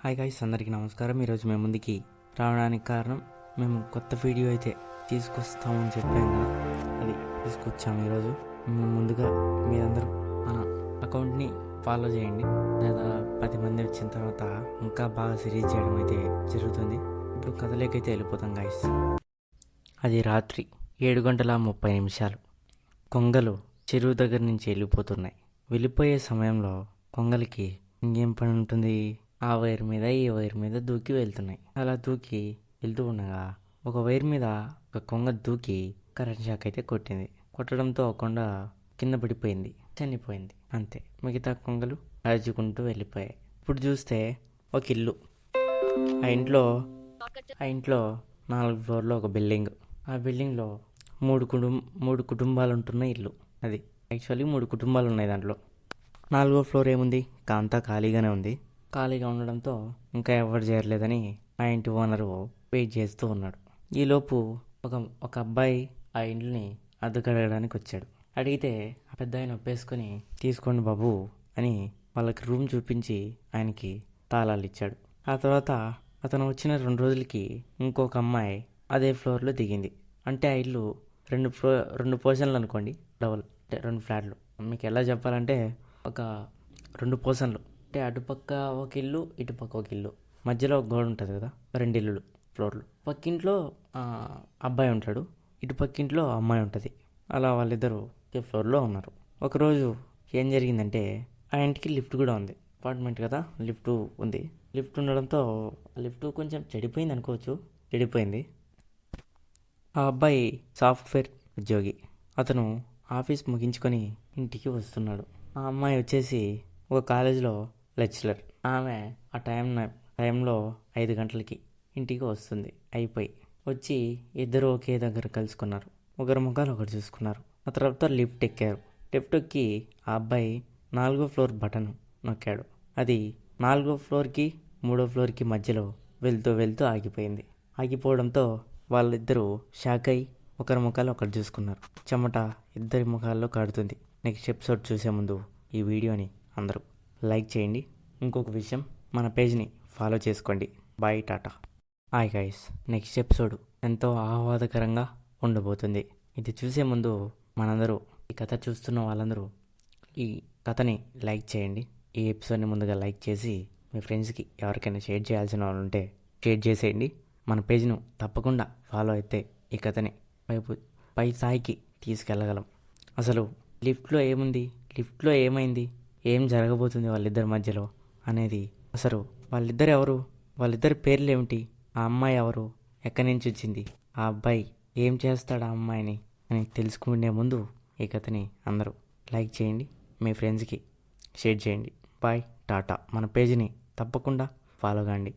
Hi guys, అందరికీ నమస్కారం. ఈరోజు మేము ముందుకి రావడానికి కారణం, మేము కొత్త వీడియో అయితే తీసుకొస్తామని చెప్పాం కదా, అది తీసుకొచ్చాము ఈరోజు. ముందుగా మీరందరూ మన అకౌంట్ని ఫాలో చేయండి, లేదా 10 మంది వచ్చిన తర్వాత ఇంకా బాగా సిరీస్ చేయడం అయితే జరుగుతుంది. ఇప్పుడు కథలోకైతే వెళ్ళిపోతాం గైస్. అది రాత్రి 7:30 కొంగలు చెరువు దగ్గర నుంచి వెళ్ళిపోతున్నాయి. వెళ్ళిపోయే సమయంలో కొంగలకి ఇంకేం పని ఉంటుంది, ఆ వైర్ మీద ఈ వైర్ మీద దూకి వెళ్తున్నాయి. అలా దూకి వెళ్తూ ఉండగా ఒక వైర్ మీద ఒక కొంగ దూకి కరెంట్ షాక్ అయితే కొట్టింది. కొట్టడంతో ఒక కొండ కింద పడిపోయింది, చనిపోయింది. అంతే, మిగతా కొంగలు అరుచుకుంటూ వెళ్ళిపోయాయి. ఇప్పుడు చూస్తే ఒక ఇల్లు, ఆ ఇంట్లో 4 ఫ్లోర్లో ఒక బిల్డింగ్. ఆ బిల్డింగ్లో మూడు కుటుంబాలు ఉంటున్న ఇల్లు. అది యాక్చువల్లీ 3 కుటుంబాలు ఉన్నాయి దాంట్లో. 4వ ఫ్లోర్ ఏముంది, అంతా ఖాళీగానే ఉంది. ఖాళీగా ఉండడంతో ఇంకా ఎవరు చేరలేదని ఆ ఇంటి ఓనరు వెయిట్ చేస్తూ ఉన్నాడు. ఈలోపు ఒక అబ్బాయి ఆ ఇంటిని అద్దెకు అడగడానికి వచ్చాడు. అడిగితే ఆ పెద్ద ఆయన ఒప్పేసుకొని, తీసుకోండి బాబు అని వాళ్ళకి రూమ్ చూపించి ఆయనకి తాళాలు ఇచ్చాడు. ఆ తర్వాత అతను వచ్చిన 2 రోజులకి ఇంకొక అమ్మాయి అదే ఫ్లోర్లో దిగింది. అంటే ఆ ఇల్లు 2 పోర్షన్లు అనుకోండి, డబుల్, అంటే 2 ఫ్లాట్లు. మీకు ఎలా చెప్పాలంటే ఒక 2 పోర్షన్లు, అంటే అటుపక్క ఒక ఇల్లు, ఇటుపక్క ఒక ఇల్లు, మధ్యలో ఒక గోడ ఉంటుంది కదా, 2 ఇల్లులు ఫ్లోర్లు. పక్కింట్లో అబ్బాయి ఉంటాడు, ఇటు పక్కింట్లో అమ్మాయి ఉంటుంది. అలా వాళ్ళిద్దరూ ఒకే ఫ్లోర్లో ఉన్నారు. ఒకరోజు ఏం జరిగిందంటే, ఆ ఇంటికి లిఫ్ట్ కూడా ఉంది, అపార్ట్మెంట్ కదా, లిఫ్ట్ ఉంది. లిఫ్ట్ ఉండడంతో లిఫ్ట్ కొంచెం చెడిపోయింది. ఆ అబ్బాయి సాఫ్ట్వేర్ ఉద్యోగి. అతను ఆఫీస్ ముగించుకొని ఇంటికి వస్తున్నాడు. ఆ అమ్మాయి వచ్చేసి ఒక కాలేజీలో లెక్చరర్. ఆమె ఆ టైంలో 5 గంటలకి ఇంటికి వస్తుంది. వచ్చి ఇద్దరు ఒకే దగ్గర కలుసుకున్నారు. ఒకరి ముఖాలు ఒకరు చూసుకున్నారు. ఆ తర్వాత లిఫ్ట్ ఎక్కారు. లిఫ్ట్ ఎక్కి ఆ అబ్బాయి 4వ ఫ్లోర్ బటన్ నొక్కాడు. అది 4వ ఫ్లోర్కి 3వ ఫ్లోర్కి మధ్యలో వెళ్తూ ఆగిపోయింది. ఆగిపోవడంతో వాళ్ళిద్దరూ షాక్ అయి ఒకరి ముఖాలు ఒకరు చూసుకున్నారు. చెమట ఇద్దరి ముఖాల్లో కాడుతుంది. నెక్స్ట్ ఎపిసోడ్ చూసే ముందు ఈ వీడియోని అందరూ లైక్ చేయండి. ఇంకొక విషయం, మన పేజ్ని ఫాలో చేసుకోండి. Bye, tata. Hi guys, next episode ఎంతో ఆహ్లాదకరంగా ఉండబోతుంది. ఇది చూసే ముందు మనందరూ, ఈ కథ చూస్తున్న వాళ్ళందరూ ఈ కథని లైక్ చేయండి. ఈ ఎపిసోడ్ని ముందుగా లైక్ చేసి మీ ఫ్రెండ్స్కి ఎవరికైనా షేర్ చేయాల్సిన వాళ్ళు ఉంటే షేర్ చేసేయండి. మన పేజ్ను తప్పకుండా ఫాలో అయితే ఈ కథని పై స్థాయికి తీసుకెళ్ళగలం. అసలు లిఫ్ట్లో ఏముంది, లిఫ్ట్లో ఏమైంది, ఏం జరగబోతుంది వాళ్ళిద్దరి మధ్యలో అనేది, అసలు వాళ్ళిద్దరు ఎవరు, వాళ్ళిద్దరి పేర్లు ఏమిటి, ఆ అమ్మాయి ఎవరు, ఎక్కడి నుంచి వచ్చింది, ఆ అబ్బాయి ఏం చేస్తాడు ఆ అమ్మాయిని అని తెలుసుకునే ముందు ఈ కథని అందరూ లైక్ చేయండి, మీ ఫ్రెండ్స్కి షేర్ చేయండి. బాయ్, టాటా. మన పేజీని తప్పకుండా ఫాలో కాండి.